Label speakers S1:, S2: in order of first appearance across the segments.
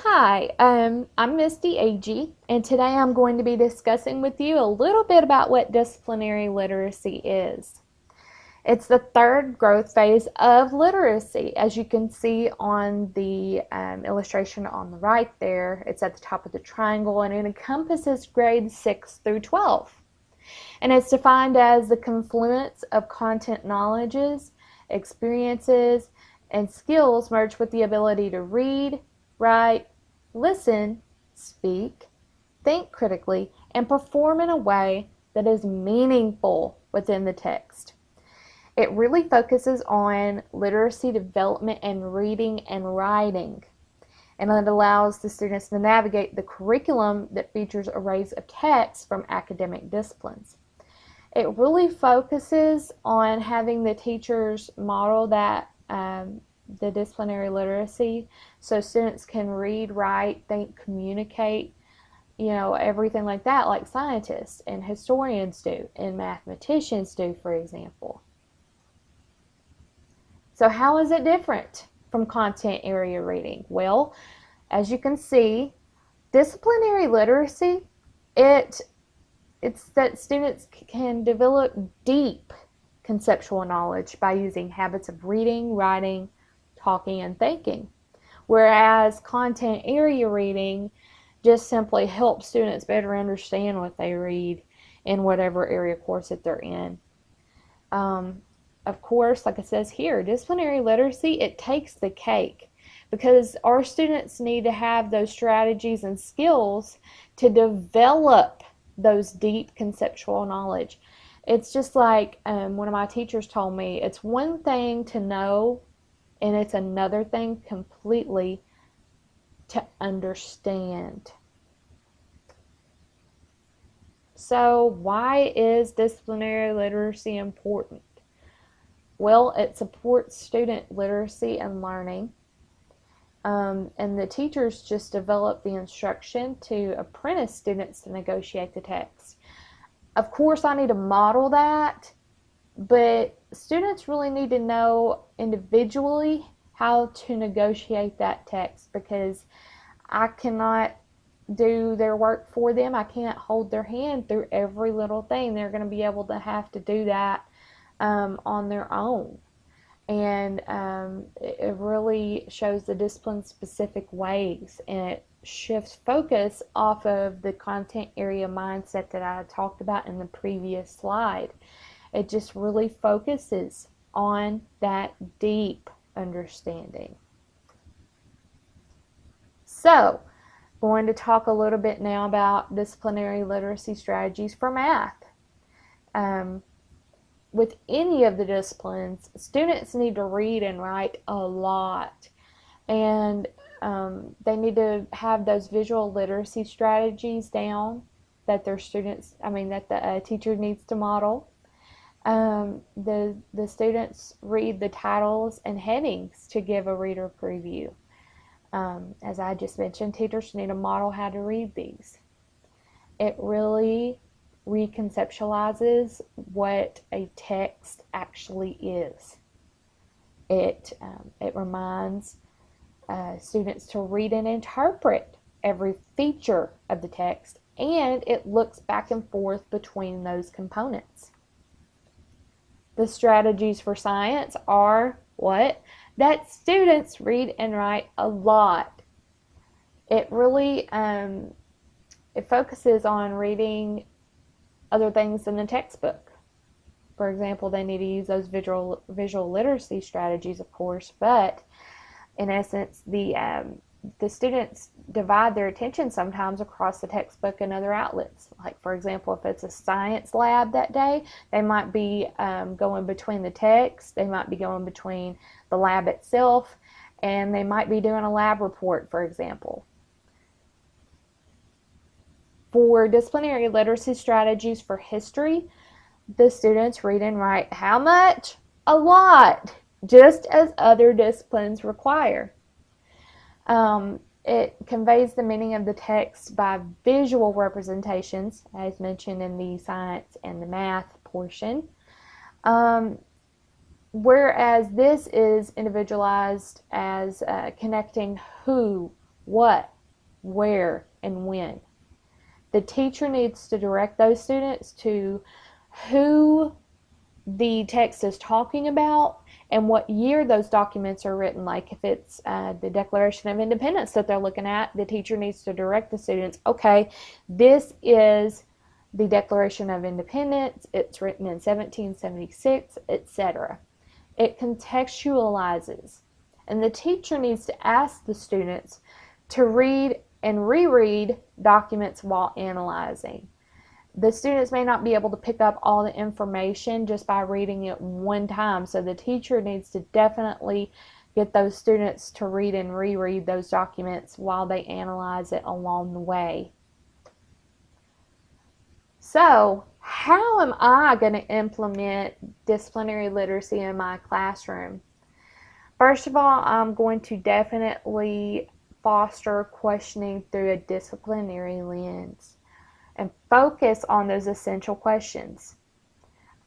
S1: Hi, I'm Misty Agee, and today I'm going to be discussing with you a little bit about what disciplinary literacy is. It's the third growth phase of literacy. As you can see on the illustration on the right there, it's at the top of the triangle, and it encompasses grades 6 through 12. And it's defined as the confluence of content knowledges, experiences, and skills merged with the ability to read, write, listen, speak, think critically, and perform in a way that is meaningful within the text. It really focuses on literacy development and reading and writing, and it allows the students to navigate the curriculum that features arrays of texts from academic disciplines. It really focuses on having the teachers model that the disciplinary literacy so students can read, write, think, communicate, everything like that, like scientists and historians do and mathematicians do, for example. So how is it different from content area reading? Well, as you can see, disciplinary literacy, it's that students can develop deep conceptual knowledge by using habits of reading, writing, talking, and thinking. Whereas content area reading just simply helps students better understand what they read in whatever area course that they're in. Of course, like it says here, disciplinary literacy, it takes the cake because our students need to have those strategies and skills to develop those deep conceptual knowledge. It's just like one of my teachers told me, it's one thing to know and it's another thing completely to understand. So why is disciplinary literacy important? Well, it supports student literacy and learning. And the teachers just develop the instruction to apprentice students to negotiate the text. Of course, I need to model that, but students really need to know individually how to negotiate that text because I cannot do their work for them. I can't hold their hand through every little thing. They're going to be able to have to do that on their own. And it really shows the discipline-specific ways, and it shifts focus off of the content area mindset that I talked about in the previous slide. It just really focuses on that deep understanding. So, going to talk a little bit now about disciplinary literacy strategies for math. With any of the disciplines, students need to read and write a lot, and they need to have those visual literacy strategies down that the teacher needs to model. The students read the titles and headings to give a reader preview. As I just mentioned, teachers need to model how to read these. It really reconceptualizes what a text actually is. It reminds students to read and interpret every feature of the text, and it looks back and forth between those components. The strategies for science are what? That students read and write a lot. It really it focuses on reading other things in the textbook. For example, they need to use those visual literacy strategies, of course, but in essence, the students divide their attention sometimes across the textbook and other outlets. Like, for example, if it's a science lab that day, they might be going between the text, they might be going between the lab itself, and they might be doing a lab report, for example. For disciplinary literacy strategies for history, the students read and write how much? A lot, just as other disciplines require. It conveys the meaning of the text by visual representations, as mentioned in the science and the math portion, whereas this is individualized as connecting who, what, where, and when. The teacher needs to direct those students to who the text is talking about and what year those documents are written. Like if it's the Declaration of Independence that they're looking at, the teacher needs to direct the students, okay, this is the Declaration of Independence, it's written in 1776, etc. It contextualizes, and the teacher needs to ask the students to read and reread documents while analyzing. The students may not be able to pick up all the information just by reading it one time, so the teacher needs to definitely get those students to read and reread those documents while they analyze it along the way. So, how am I going to implement disciplinary literacy in my classroom? First of all, I'm going to definitely foster questioning through a disciplinary lens and focus on those essential questions.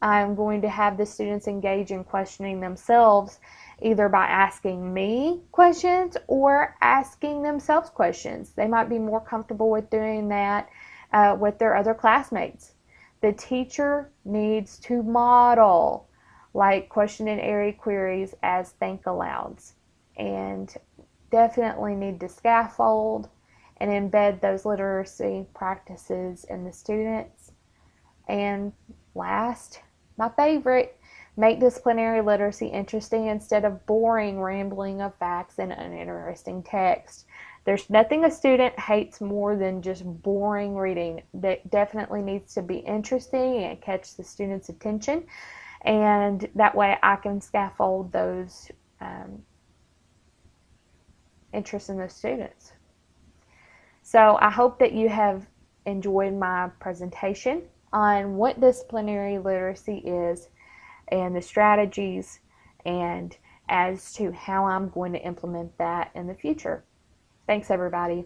S1: I'm going to have the students engage in questioning themselves, either by asking me questions or asking themselves questions. They might be more comfortable with doing that with their other classmates. The teacher needs to model like question and area queries as think alouds, and definitely need to scaffold and embed those literacy practices in the students. And last, my favorite, make disciplinary literacy interesting instead of boring rambling of facts and uninteresting text. There's nothing a student hates more than just boring reading. That definitely needs to be interesting and catch the student's attention, and that way I can scaffold those interests in those students. So I hope that you have enjoyed my presentation on what disciplinary literacy is and the strategies, and as to how I'm going to implement that in the future. Thanks, everybody.